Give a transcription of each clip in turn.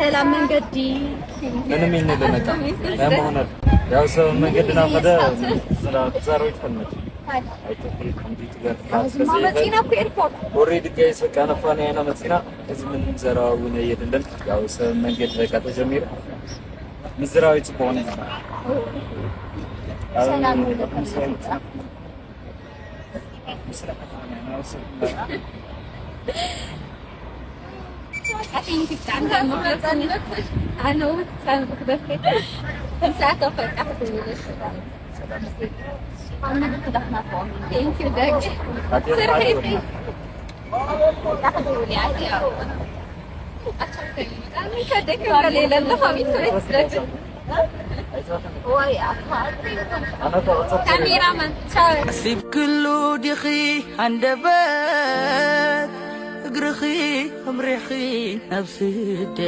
ሰላም መንገዲ ምንም ይነለነካ ለማሆነ ያው ሰው መንገድና ወደ ዘሮች ፈነች ኦሬዲ ጋይስ በቃ ነፋና ያና መጽና እዚህ ምን ዘራው ነው የደለን ያው ሰው መንገድ በቃ ተጀምሮ ምዝራው ይጽፎነ ሰላም عشان كنت عندها مخلصاني أنا وسام بخبرك كم ساعة وفرق أحد من الشباب أنا بدخلنا فوق يمكن داك صير هيفي تاخذوا لي عادي أو أشوفك أنا كدك قليلا لخميس ويتسرق ويا كاميرا من شاور سيب كله دخي عند باب اقرخي امرخي نفسيت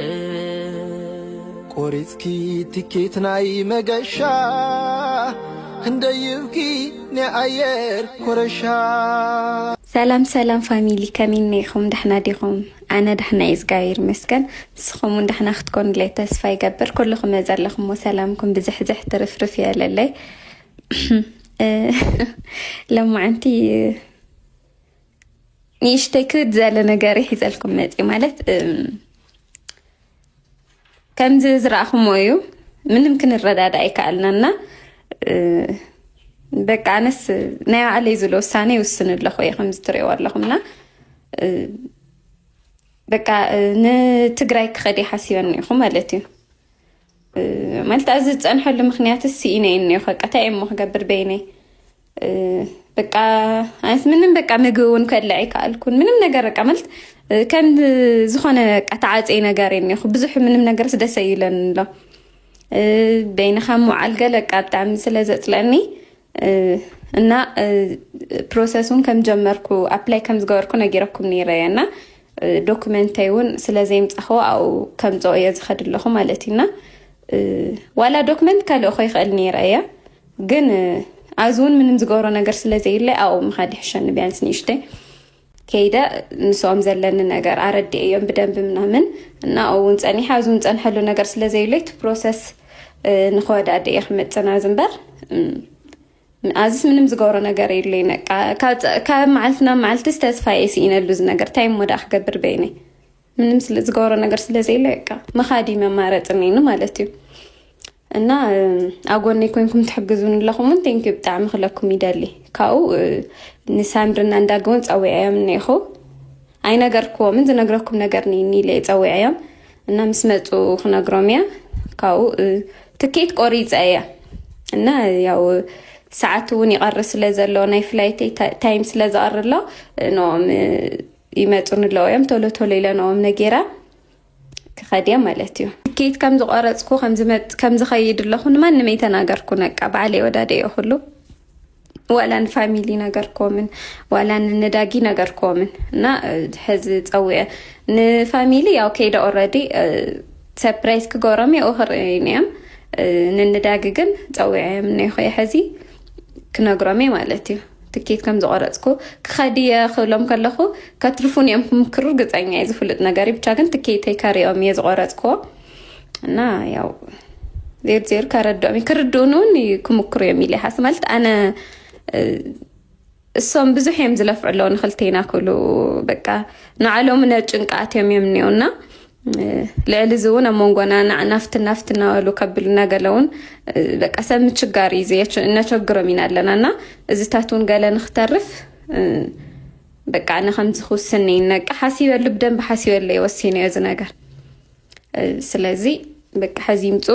قوريتكي تكيت ناي مغشا هنديوكي نعير كورشا سلام سلام فاميلي كمين نيخم دحنا ديخم أنا دحنا إزغاير مسكن سخمون دحنا أختكم لي تسفاي قبر كلكم يزالكم وسلامكم بزحزح ترفرف يا للي لما أنتي يشتكت زال نجاري حزالكم ماتي مالت كم زرعهم ويو من يمكن الرداد أي كألنا بقى ناس نايا علي زلو ساني والسنة لخويا 5 تري واللهمنا بقى نتقراي كخدي حسيبني خو مالتي مالت أزت أنحل مخنيات السينة إني خاك أتايم مخقبر بيني በቃ አይስ ምንም በቃ ምግቡን ከልዐይ ካልኩን ምንም ነገር ቀመልት ከም ዝኾነ ቀታዓጼ ነገር የኔ ብዙሕ ምንም ነገር ደስ ይለንሎ በይንኻ ሙዓል ገለ ቃጣም ስለዘጽለኒ እና ፕሮሰሱን ከም ጀመርኩ አፕላይ ከም ዝገበርኩ ነጊረኩም ነይረያና ዶክመንታይውን ስለዘይምጽხო አው ከም ጾየ ዝኸድለኹ ማለቲና ዋላ ዶክመንት ካልኦ ኸይኸል ነይረያ ግን አዙን ምንም ዝገበሮ ነገር ስለዘይለ አው ምኻዲ ሕሸን ቢያንስ ንሽተ ከይዳ ንሶም ዘለን ነገር አረድ እዮም በደንብ ምናምን እና አውን ጸኒሕ አዙን ጸንሐሉ ነገር ስለዘይለት ፕሮሰስ ንኾዳደ ይኽመጽና ዝንበር አዝስ ምንም ዝገበሮ ነገር የለኝ ከመዓልትና መዓልት ተስፋዬ ሲነሉ ነገር ታይም ወዳ አኽገብር በይኔ ምንም ዝገበሮ ነገር ስለዘይለ በቃ መኻዲ መማረጽኒ ነው ማለት እዩ እና አጎኔ ኮይንኩም ተሐግዙን ለኹም ቴንክ ዩ በጣም خلكم ይደሊ ካው ንሳምድና እንዳገውን ጻውያም ነይኹ አይ ነገርኩ ምን ዝነግረኩም ነገር ነኝ ለ ጻውያም እና ምስመጹ خنግሮምያ ካው ትኬት ቆሪጻያ እና ያው ሰዓቱን ይቀርስ ስለዘሎ ናይ ፍላይት ታይም ስለዛርሎ ነው ይመጡን ለውያም ቶሎ ቶሎ ይለነውም ነገራ ከኸዲያ ማለት እዩ ትኬት ከም ዝቆረጽኩ ከም ዝኸይድ ለኹን ማንም የተናገርኩ ነቃ ባለ ወዳደ ይሁሉ ወላን ፋሚሊ ነገር ኮምን ወላን ነዳጊ ነገር ኮምን እና ሕዝ ጸውየ ንፋሚሊ ያው ከይዳ ኦሬዲ ሰርፕራይዝ ክጎረም ያውኸርኒያም ንነዳጊ ግን ጸውየ ምን ይኸይ ሕዚ ክነግሮም ማለት እዩ ትኬት ከም ዝቆረጽኩ ከኸዲያ ክብሎም ከለኹ ከትርፉን እዮም ክምክሩ ግጻኛ ይዝፍልጥ ነገር ብቻ ግን ትኬት ይካሪኦም የዝቆረጽኩ እና ያው ዜር ካረዶም ክርዶኑን ክምክሩ የሚል ሓስማልት አነ እሶም ብዙሕ እዮም ዝለፍዕለው ንኽልቴና ኩሉ በቃ ንዓሎም ነጭንቃት እዮም ነውና ለልዝውን አሞንጎና ናፍትና ወሉ ከብልና ገለውን በቃ ሰም ችጋሪ ይዘች እናቸግሮም ይናለናና እዝታቱን ገለንخترፍ በቃ አነ ከምዝ ኹስኒ ነቃ ሐሲበል በደንብ ሐሲበል ይወሲነ የዝ ነገር ስለዚህ በቃ ሐዚምጹ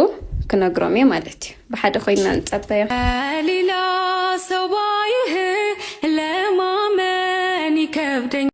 ክነግሮም ማለት በሓደ ኮይና እንጸበየ ሊላ ሰባይህ